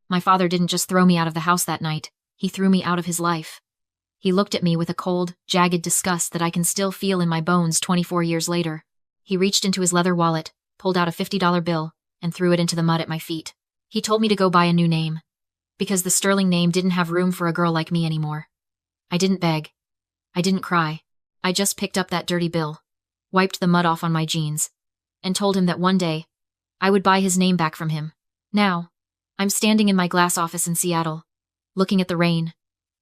My father didn't just throw me out of the house that night, he threw me out of his life. He looked at me with a cold, jagged disgust that I can still feel in my bones 24 years later. He reached into his leather wallet, pulled out a $50 bill, and threw it into the mud at my feet. He told me to go buy a new name, because the Sterling name didn't have room for a girl like me anymore. I didn't beg. I didn't cry. I just picked up that dirty bill, wiped the mud off on my jeans, and told him that one day, I would buy his name back from him. Now, I'm standing in my glass office in Seattle, looking at the rain,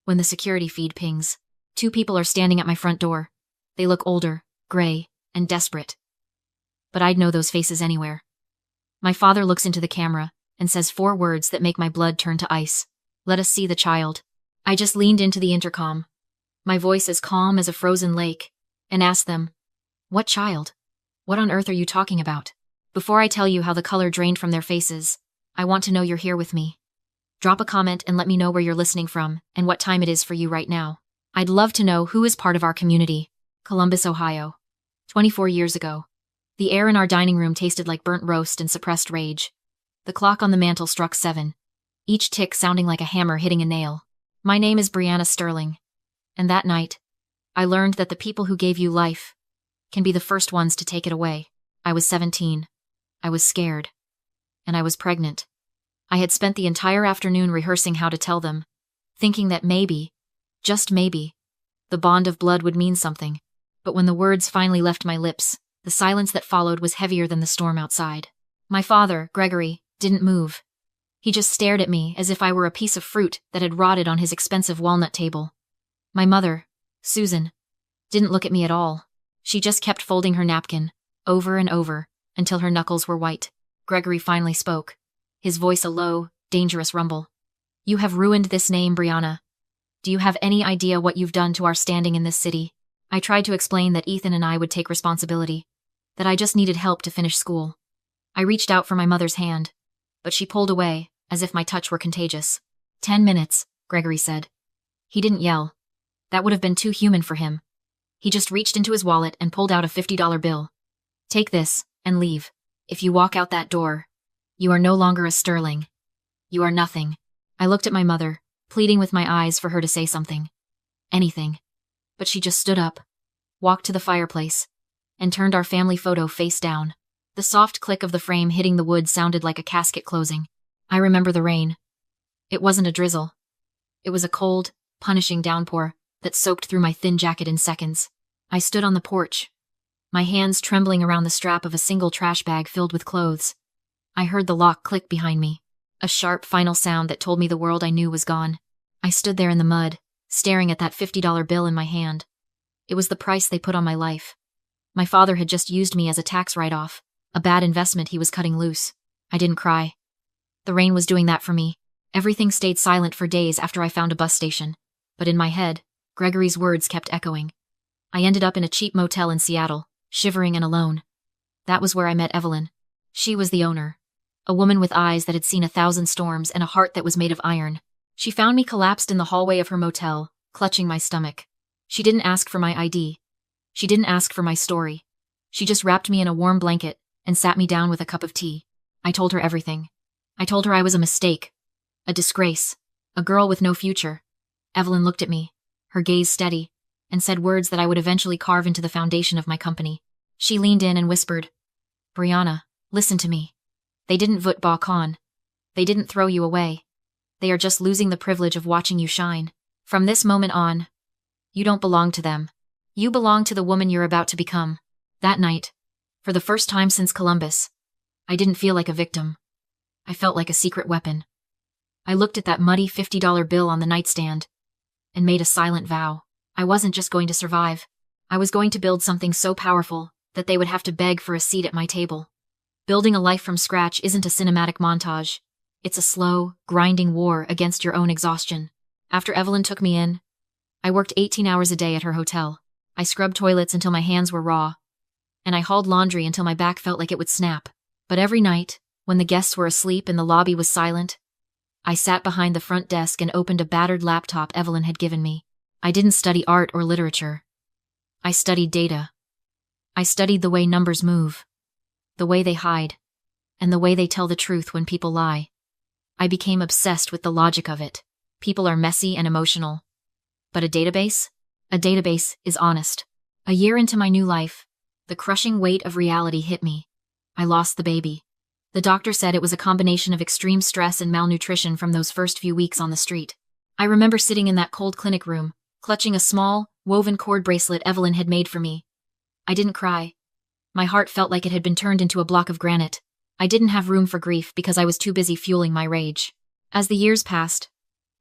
when the security feed pings. 2 people are standing at my front door. They look older, gray, and desperate. But I'd know those faces anywhere. My father looks into the camera and says 4 words that make my blood turn to ice. Let us see the child. I just leaned into the intercom, my voice as calm as a frozen lake, and asked them, "What child? What on earth are you talking about?" Before I tell you how the color drained from their faces, I want to know you're here with me. Drop a comment and let me know where you're listening from and what time it is for you right now. I'd love to know who is part of our community. Columbus, Ohio. 24 years ago. The air in our dining room tasted like burnt roast and suppressed rage. The clock on the mantel struck 7, each tick sounding like a hammer hitting a nail. My name is Brianna Sterling. And that night, I learned that the people who gave you life can be the first ones to take it away. I was 17. I was scared. And I was pregnant. I had spent the entire afternoon rehearsing how to tell them, thinking that maybe, just maybe, the bond of blood would mean something. But when the words finally left my lips, the silence that followed was heavier than the storm outside. My father, Gregory, didn't move. He just stared at me as if I were a piece of fruit that had rotted on his expensive walnut table. My mother, Susan, didn't look at me at all. She just kept folding her napkin, over and over, until her knuckles were white. Gregory finally spoke, his voice a low, dangerous rumble. "You have ruined this name, Brianna. Do you have any idea what you've done to our standing in this city?" I tried to explain that Ethan and I would take responsibility, that I just needed help to finish school. I reached out for my mother's hand, but she pulled away, as if my touch were contagious. 10 minutes, Gregory said. He didn't yell. That would have been too human for him. He just reached into his wallet and pulled out a $50 bill. "Take this, and leave. If you walk out that door, you are no longer a Sterling. You are nothing." I looked at my mother, pleading with my eyes for her to say something. Anything. But she just stood up, walked to the fireplace, and turned our family photo face down. The soft click of the frame hitting the wood sounded like a casket closing. I remember the rain. It wasn't a drizzle. It was a cold, punishing downpour that soaked through my thin jacket in seconds. I stood on the porch, my hands trembling around the strap of a single trash bag filled with clothes. I heard the lock click behind me, a sharp final sound that told me the world I knew was gone. I stood there in the mud, staring at that $50 bill in my hand. It was the price they put on my life. My father had just used me as a tax write-off, a bad investment he was cutting loose. I didn't cry. The rain was doing that for me. Everything stayed silent for days after I found a bus station. But in my head, Gregory's words kept echoing. I ended up in a cheap motel in Seattle, shivering and alone. That was where I met Evelyn. She was the owner. A woman with eyes that had seen 1,000 storms and a heart that was made of iron. She found me collapsed in the hallway of her motel, clutching my stomach. She didn't ask for my ID. She didn't ask for my story. She just wrapped me in a warm blanket and sat me down with a cup of tea. I told her everything. I told her I was a mistake, a disgrace, a girl with no future. Evelyn looked at me, her gaze steady, and said words that I would eventually carve into the foundation of my company. She leaned in and whispered, "Brianna, listen to me. They didn't vote Bach on. They didn't throw you away. They are just losing the privilege of watching you shine. From this moment on, you don't belong to them. You belong to the woman you're about to become." That night, for the first time since Columbus, I didn't feel like a victim. I felt like a secret weapon. I looked at that muddy $50 bill on the nightstand and made a silent vow. I wasn't just going to survive. I was going to build something so powerful that they would have to beg for a seat at my table. Building a life from scratch isn't a cinematic montage. It's a slow, grinding war against your own exhaustion. After Evelyn took me in, I worked 18 hours a day at her hotel. I scrubbed toilets until my hands were raw, and I hauled laundry until my back felt like it would snap. But every night, when the guests were asleep and the lobby was silent, I sat behind the front desk and opened a battered laptop Evelyn had given me. I didn't study art or literature. I studied data. I studied the way numbers move, the way they hide, and the way they tell the truth when people lie. I became obsessed with the logic of it. People are messy and emotional. But a database? A database is honest. A year into my new life, the crushing weight of reality hit me. I lost the baby. The doctor said it was a combination of extreme stress and malnutrition from those first few weeks on the street. I remember sitting in that cold clinic room, clutching a small, woven cord bracelet Evelyn had made for me. I didn't cry. My heart felt like it had been turned into a block of granite. I didn't have room for grief because I was too busy fueling my rage. As the years passed,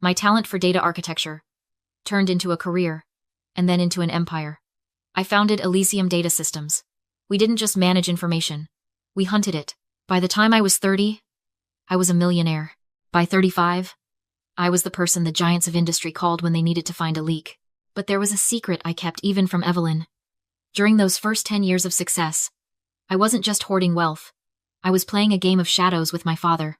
my talent for data architecture turned into a career, and then into an empire. I founded Elysium Data Systems. We didn't just manage information. We hunted it. By the time I was 30, I was a millionaire. By 35, I was the person the giants of industry called when they needed to find a leak. But there was a secret I kept even from Evelyn. During those first 10 years of success, I wasn't just hoarding wealth. I was playing a game of shadows with my father.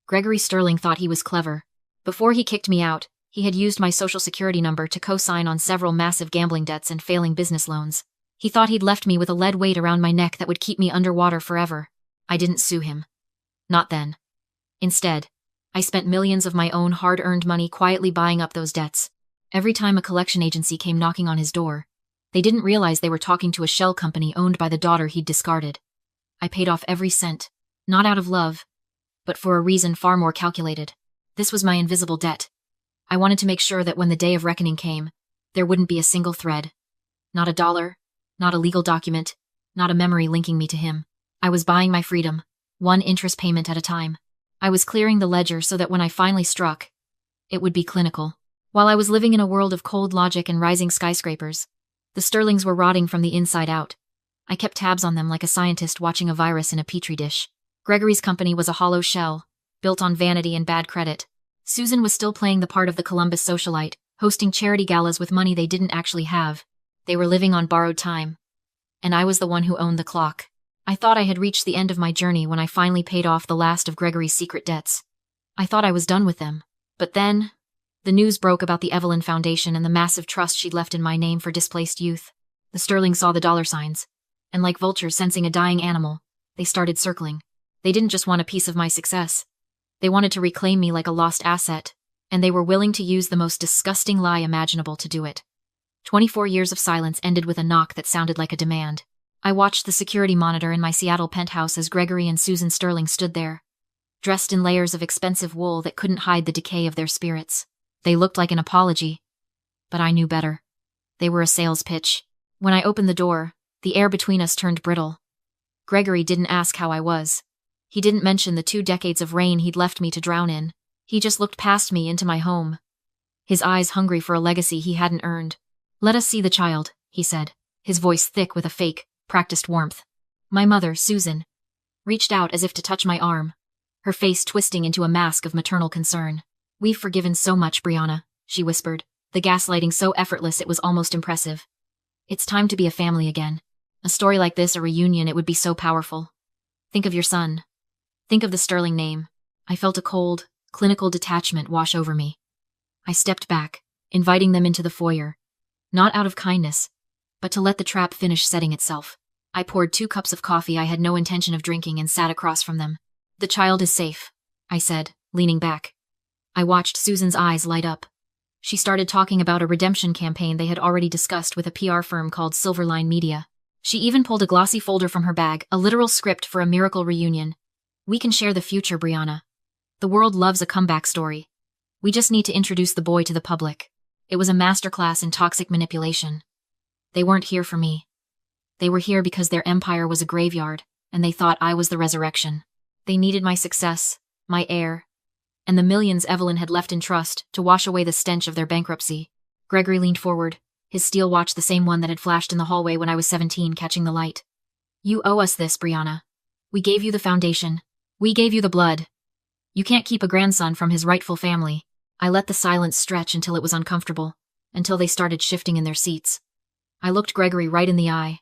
Gregory Sterling thought he was clever. Before he kicked me out, he had used my social security number to co-sign on several massive gambling debts and failing business loans. He thought he'd left me with a lead weight around my neck that would keep me underwater forever. I didn't sue him. Not then. Instead, I spent millions of my own hard-earned money quietly buying up those debts. Every time a collection agency came knocking on his door, they didn't realize they were talking to a shell company owned by the daughter he'd discarded. I paid off every cent, not out of love, but for a reason far more calculated. This was my invisible debt. I wanted to make sure that when the day of reckoning came, there wouldn't be a single thread. Not a dollar, not a legal document, not a memory linking me to him. I was buying my freedom, one interest payment at a time. I was clearing the ledger so that when I finally struck, it would be clinical. While I was living in a world of cold logic and rising skyscrapers, the Sterlings were rotting from the inside out. I kept tabs on them like a scientist watching a virus in a petri dish. Gregory's company was a hollow shell, built on vanity and bad credit. Susan was still playing the part of the Columbus socialite, hosting charity galas with money they didn't actually have. They were living on borrowed time. And I was the one who owned the clock. I thought I had reached the end of my journey when I finally paid off the last of Gregory's secret debts. I thought I was done with them. But then, the news broke about the Evelyn Foundation and the massive trust she'd left in my name for displaced youth. The Sterlings saw the dollar signs, and like vultures sensing a dying animal, they started circling. They didn't just want a piece of my success. They wanted to reclaim me like a lost asset, and they were willing to use the most disgusting lie imaginable to do it. 24 years of silence ended with a knock that sounded like a demand. I watched the security monitor in my Seattle penthouse as Gregory and Susan Sterling stood there, dressed in layers of expensive wool that couldn't hide the decay of their spirits. They looked like an apology, but I knew better. They were a sales pitch. When I opened the door, the air between us turned brittle. Gregory didn't ask how I was. He didn't mention the 2 decades of rain he'd left me to drown in. He just looked past me into my home, his eyes hungry for a legacy he hadn't earned. "Let us see the child," he said, his voice thick with a fake, practiced warmth. My mother, Susan, reached out as if to touch my arm, her face twisting into a mask of maternal concern. "We've forgiven so much, Brianna," she whispered, the gaslighting so effortless it was almost impressive. "It's time to be a family again. A story like this, a reunion, it would be so powerful. Think of your son. Think of the Sterling name." I felt a cold, clinical detachment wash over me. I stepped back, inviting them into the foyer, not out of kindness, but to let the trap finish setting itself. I poured 2 cups of coffee I had no intention of drinking and sat across from them. "The child is safe," I said, leaning back. I watched Susan's eyes light up. She started talking about a redemption campaign they had already discussed with a PR firm called Silverline Media. She even pulled a glossy folder from her bag, a literal script for a miracle reunion. "We can share the future, Brianna. The world loves a comeback story. We just need to introduce the boy to the public." It was a masterclass in toxic manipulation. They weren't here for me. They were here because their empire was a graveyard, and they thought I was the resurrection. They needed my success, my heir, and the millions Evelyn had left in trust to wash away the stench of their bankruptcy. Gregory leaned forward, his steel watch the same one that had flashed in the hallway when I was 17, catching the light. "You owe us this, Brianna. We gave you the foundation. We gave you the blood. You can't keep a grandson from his rightful family." I let the silence stretch until it was uncomfortable, until they started shifting in their seats. I looked Gregory right in the eye,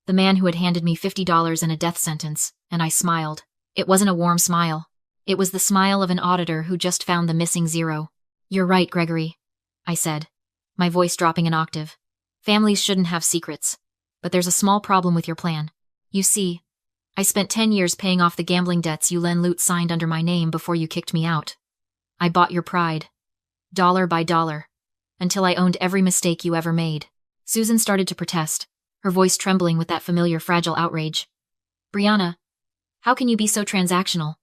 the man who had handed me $50 and a death sentence, and I smiled. It wasn't a warm smile. It was the smile of an auditor who just found the missing zero. "You're right, Gregory," I said, my voice dropping an octave. "Families shouldn't have secrets. But there's a small problem with your plan. You see, I spent 10 years paying off the gambling debts you Len Lute signed under my name before you kicked me out. I bought your pride. Dollar by dollar. Until I owned every mistake you ever made. Susan started to protest, her voice trembling with that familiar fragile outrage. Brianna, how can you be so transactional?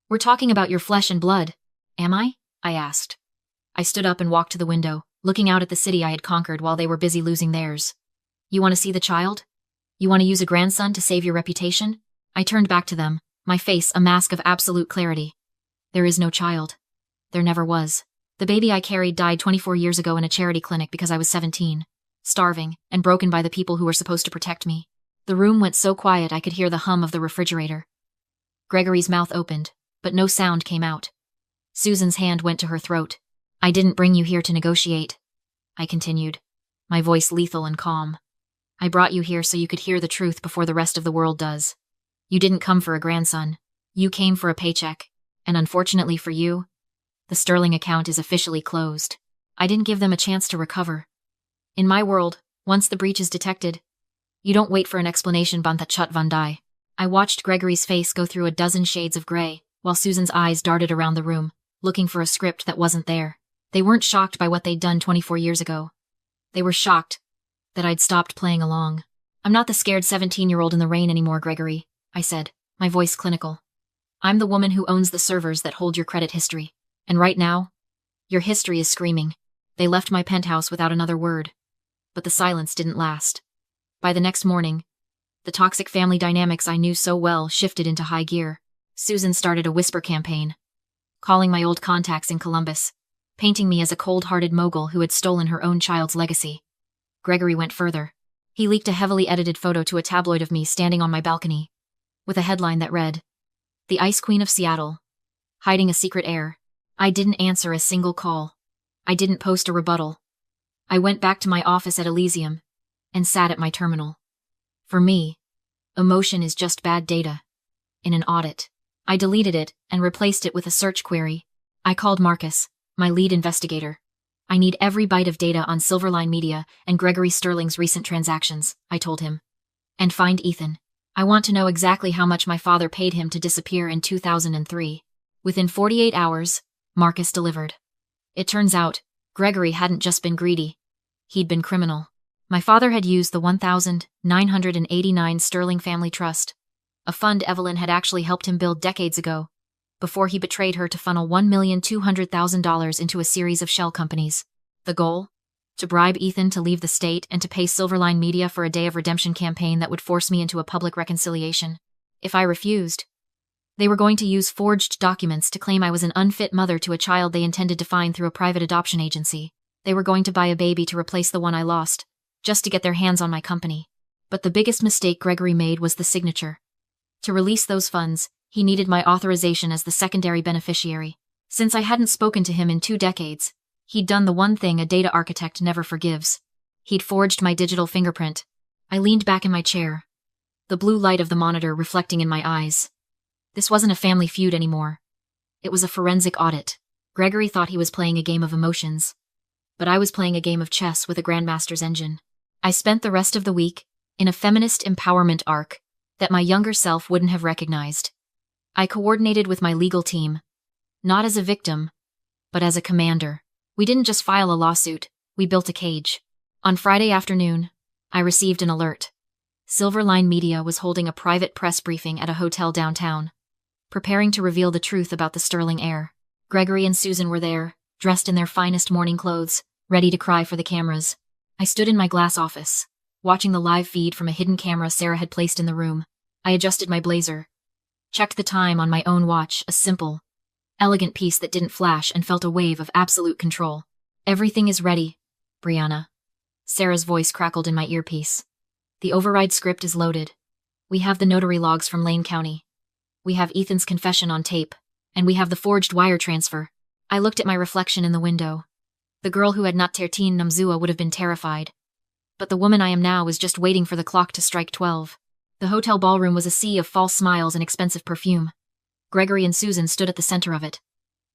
We're talking about your flesh and blood. Am I? I asked. I stood up and walked to the window, looking out at the city I had conquered while they were busy losing theirs. You want to see the child? You want to use a grandson to save your reputation? I turned back to them, my face a mask of absolute clarity. There is no child. There never was. The baby I carried died 24 years ago in a charity clinic because I was 17, starving and broken by the people who were supposed to protect me. The room went so quiet I could hear the hum of the refrigerator. Gregory's mouth opened, but no sound came out. Susan's hand went to her throat. I didn't bring you here to negotiate, I continued, my voice lethal and calm. I brought you here so you could hear the truth before the rest of the world does. You didn't come for a grandson. You came for a paycheck. And unfortunately for you, the Sterling account is officially closed. I didn't give them a chance to recover. In my world, once the breach is detected, you don't wait for an explanation, Bantha Chut Vandai. I watched Gregory's face go through a dozen shades of gray, while Susan's eyes darted around the room, looking for a script that wasn't there. They weren't shocked by what they'd done 24 years ago. They were shocked that I'd stopped playing along. I'm not the scared 17-year-old in the rain anymore, Gregory, I said, my voice clinical. I'm the woman who owns the servers that hold your credit history. And right now, your history is screaming. They left my penthouse without another word. But the silence didn't last. By the next morning, the toxic family dynamics I knew so well shifted into high gear. Susan started a whisper campaign, calling my old contacts in Columbus, painting me as a cold-hearted mogul who had stolen her own child's legacy. Gregory went further. He leaked a heavily edited photo to a tabloid of me standing on my balcony, with a headline that read, "The Ice Queen of Seattle, hiding a secret heir." I didn't answer a single call. I didn't post a rebuttal. I went back to my office at Elysium and sat at my terminal. For me, emotion is just bad data. In an audit, I deleted it and replaced it with a search query. I called Marcus, my lead investigator. I need every byte of data on Silverline Media and Gregory Sterling's recent transactions, I told him. And find Ethan. I want to know exactly how much my father paid him to disappear in 2003. Within 48 hours, Marcus delivered. It turns out, Gregory hadn't just been greedy. He'd been criminal. My father had used the 1,989 Sterling Family Trust, a fund Evelyn had actually helped him build decades ago, before he betrayed her to funnel $1,200,000 into a series of shell companies. The goal? To bribe Ethan to leave the state and to pay Silverline Media for a day of redemption campaign that would force me into a public reconciliation. If I refused, they were going to use forged documents to claim I was an unfit mother to a child they intended to find through a private adoption agency. They were going to buy a baby to replace the one I lost, just to get their hands on my company. But the biggest mistake Gregory made was the signature. To release those funds, he needed my authorization as the secondary beneficiary. Since I hadn't spoken to him in 2 decades, he'd done the one thing a data architect never forgives. He'd forged my digital fingerprint. I leaned back in my chair, the blue light of the monitor reflecting in my eyes. This wasn't a family feud anymore. It was a forensic audit. Gregory thought he was playing a game of emotions, but I was playing a game of chess with a grandmaster's engine. I spent the rest of the week in a feminist empowerment arc that my younger self wouldn't have recognized. I coordinated with my legal team, not as a victim, but as a commander. We didn't just file a lawsuit, we built a cage. On Friday afternoon, I received an alert. Silverline Media was holding a private press briefing at a hotel downtown, preparing to reveal the truth about the Sterling heir. Gregory and Susan were there, dressed in their finest morning clothes, ready to cry for the cameras. I stood in my glass office, watching the live feed from a hidden camera Sarah had placed in the room. I adjusted my blazer, checked the time on my own watch, a simple, elegant piece that didn't flash, and felt a wave of absolute control. "Everything is ready, Brianna." Sarah's voice crackled in my earpiece. "The override script is loaded. We have the notary logs from Lane County. We have Ethan's confession on tape, and we have the forged wire transfer." I looked at my reflection in the window. The girl who had not Tertin Namzua would have been terrified. But the woman I am now was just waiting for the clock to strike 12. The hotel ballroom was a sea of false smiles and expensive perfume. Gregory and Susan stood at the center of it,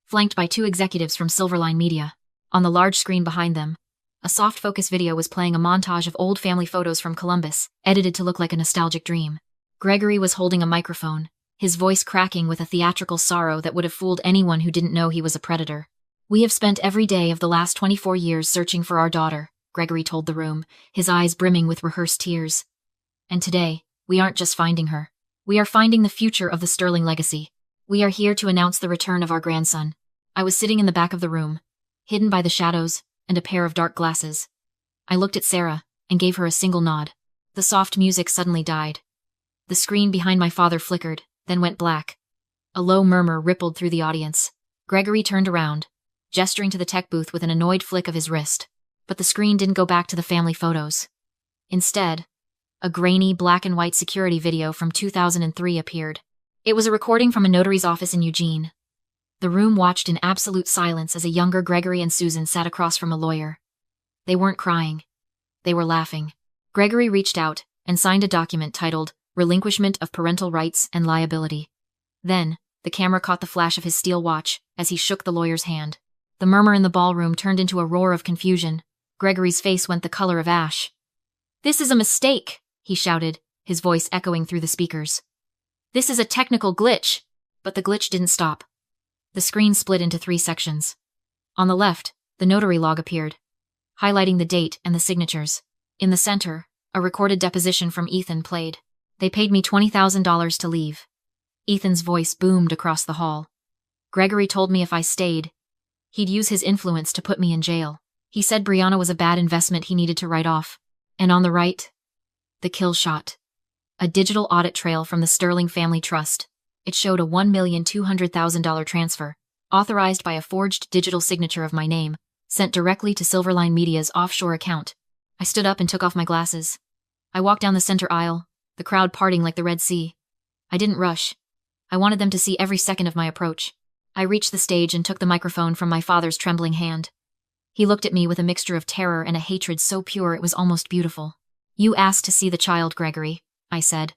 flanked by 2 executives from Silverline Media. On the large screen behind them, a soft focus video was playing a montage of old family photos from Columbus, edited to look like a nostalgic dream. Gregory was holding a microphone, his voice cracking with a theatrical sorrow that would have fooled anyone who didn't know he was a predator. We have spent every day of the last 24 years searching for our daughter, Gregory told the room, his eyes brimming with rehearsed tears. And today, we aren't just finding her. We are finding the future of the Sterling legacy. We are here to announce the return of our grandson. I was sitting in the back of the room, hidden by the shadows and a pair of dark glasses. I looked at Sarah and gave her a single nod. The soft music suddenly died. The screen behind my father flickered, then went black. A low murmur rippled through the audience. Gregory turned around, gesturing to the tech booth with an annoyed flick of his wrist. But the screen didn't go back to the family photos. Instead, a grainy black and white security video from 2003 appeared. It was a recording from a notary's office in Eugene. The room watched in absolute silence as a younger Gregory and Susan sat across from a lawyer. They weren't crying. They were laughing. Gregory reached out and signed a document titled Relinquishment of Parental Rights and Liability. Then, the camera caught the flash of his steel watch as he shook the lawyer's hand. The murmur in the ballroom turned into a roar of confusion. Gregory's face went the color of ash. "This is a mistake," he shouted, his voice echoing through the speakers. "This is a technical glitch." But the glitch didn't stop. The screen split into 3 sections. On the left, the notary log appeared, highlighting the date and the signatures. In the center, a recorded deposition from Ethan played. "They paid me $20,000 to leave." Ethan's voice boomed across the hall. "Gregory told me if I stayed, he'd use his influence to put me in jail. He said Brianna was a bad investment he needed to write off." And on the right, the kill shot. A digital audit trail from the Sterling Family Trust. It showed a $1,200,000 transfer, authorized by a forged digital signature of my name, sent directly to Silverline Media's offshore account. I stood up and took off my glasses. I walked down the center aisle, the crowd parting like the Red Sea. I didn't rush. I wanted them to see every second of my approach. I reached the stage and took the microphone from my father's trembling hand. He looked at me with a mixture of terror and a hatred so pure it was almost beautiful. "You asked to see the child, Gregory," I said.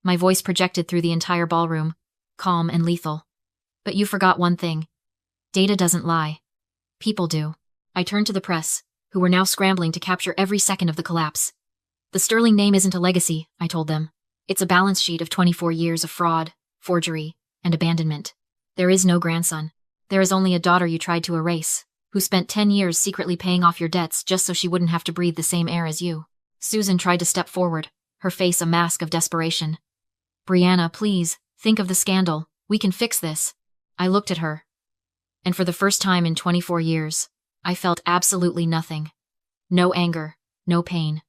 My voice projected through the entire ballroom, calm and lethal. "But you forgot one thing. Data doesn't lie. People do." I turned to the press, who were now scrambling to capture every second of the collapse. "The Sterling name isn't a legacy," I told them. "It's a balance sheet of 24 years of fraud, forgery, and abandonment. There is no grandson. There is only a daughter you tried to erase, who spent 10 years secretly paying off your debts just so she wouldn't have to breathe the same air as you." Susan tried to step forward, her face a mask of desperation. "Brianna, please, think of the scandal. We can fix this." I looked at her, and for the first time in 24 years, I felt absolutely nothing. No anger, no pain.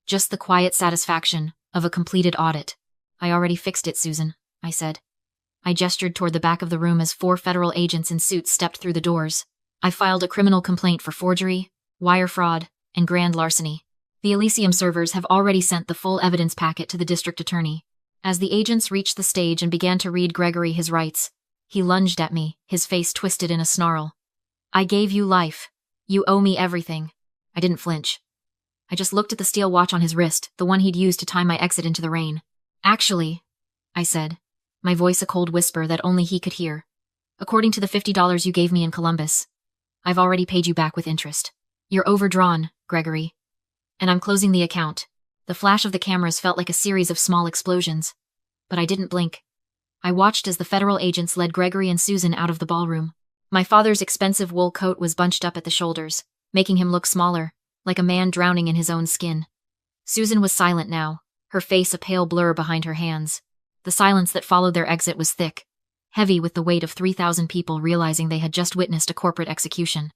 Just the quiet satisfaction of a completed audit. "I already fixed it, Susan," I said. I gestured toward the back of the room as 4 federal agents in suits stepped through the doors. "I filed a criminal complaint for forgery, wire fraud, and grand larceny. The Elysium servers have already sent the full evidence packet to the district attorney." As the agents reached the stage and began to read Gregory his rights, he lunged at me, his face twisted in a snarl. "I gave you life. You owe me everything." I didn't flinch. I just looked at the steel watch on his wrist, the one he'd used to time my exit into the rain. "Actually," I said, my voice a cold whisper that only he could hear, "according to the $50 you gave me in Columbus, I've already paid you back with interest. You're overdrawn, Gregory. And I'm closing the account." The flash of the cameras felt like a series of small explosions. But I didn't blink. I watched as the federal agents led Gregory and Susan out of the ballroom. My father's expensive wool coat was bunched up at the shoulders, making him look smaller, like a man drowning in his own skin. Susan was silent now, her face a pale blur behind her hands. The silence that followed their exit was thick, heavy with the weight of 3,000 people realizing they had just witnessed a corporate execution.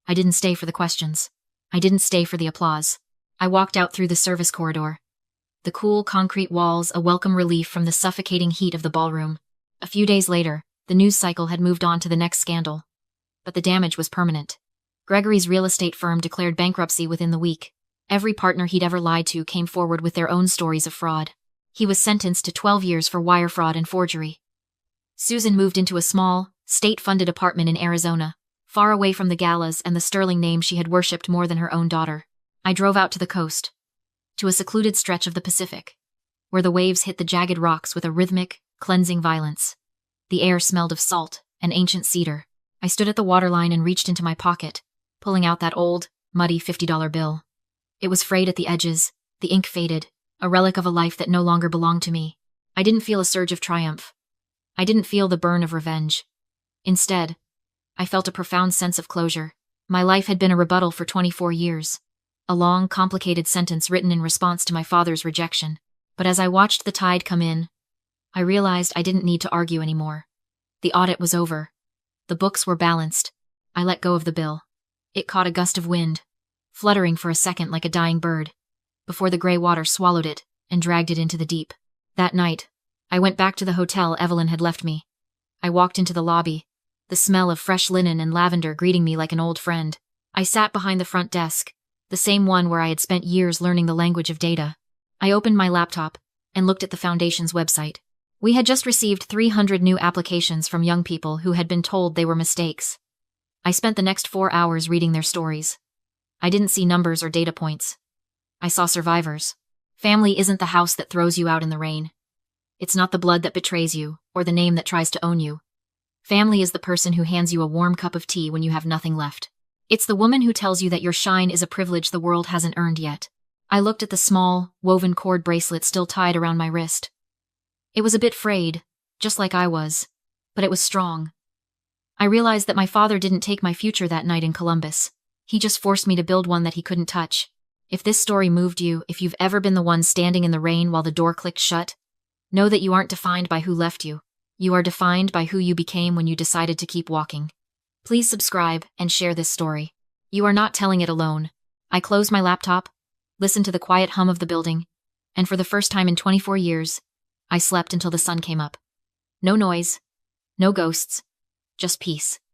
I didn't stay for the questions. I didn't stay for the applause. I walked out through the service corridor. The cool concrete walls a welcome relief from the suffocating heat of the ballroom. A few days later, the news cycle had moved on to the next scandal. But the damage was permanent. Gregory's real estate firm declared bankruptcy within the week. Every partner he'd ever lied to came forward with their own stories of fraud. He was sentenced to 12 years for wire fraud and forgery. Susan moved into a small, state-funded apartment in Arizona, far away from the galas and the Sterling name she had worshipped more than her own daughter. I drove out to the coast, to a secluded stretch of the Pacific, where the waves hit the jagged rocks with a rhythmic, cleansing violence. The air smelled of salt and ancient cedar. I stood at the waterline and reached into my pocket, pulling out that old, muddy $50 bill. It was frayed at the edges, the ink faded, a relic of a life that no longer belonged to me. I didn't feel a surge of triumph. I didn't feel the burn of revenge. Instead, I felt a profound sense of closure. My life had been a rebuttal for 24 years. A long, complicated sentence written in response to my father's rejection. But as I watched the tide come in, I realized I didn't need to argue anymore. The audit was over. The books were balanced. I let go of the bill. It caught a gust of wind, fluttering for a second like a dying bird, before the gray water swallowed it and dragged it into the deep. That night, I went back to the hotel Evelyn had left me. I walked into the lobby, the smell of fresh linen and lavender greeting me like an old friend. I sat behind the front desk, the same one where I had spent years learning the language of data. I opened my laptop and looked at the Foundation's website. We had just received 300 new applications from young people who had been told they were mistakes. I spent the next 4 hours reading their stories. I didn't see numbers or data points. I saw survivors. Family isn't the house that throws you out in the rain. It's not the blood that betrays you, or the name that tries to own you. Family is the person who hands you a warm cup of tea when you have nothing left. It's the woman who tells you that your shine is a privilege the world hasn't earned yet. I looked at the small, woven cord bracelet still tied around my wrist. It was a bit frayed, just like I was, but it was strong. I realized that my father didn't take my future that night in Columbus. He just forced me to build one that he couldn't touch. If this story moved you, if you've ever been the one standing in the rain while the door clicked shut, know that you aren't defined by who left you. You are defined by who you became when you decided to keep walking. Please subscribe and share this story. You are not telling it alone. I closed my laptop, listened to the quiet hum of the building, and for the first time in 24 years, I slept until the sun came up. No noise, no ghosts, just peace.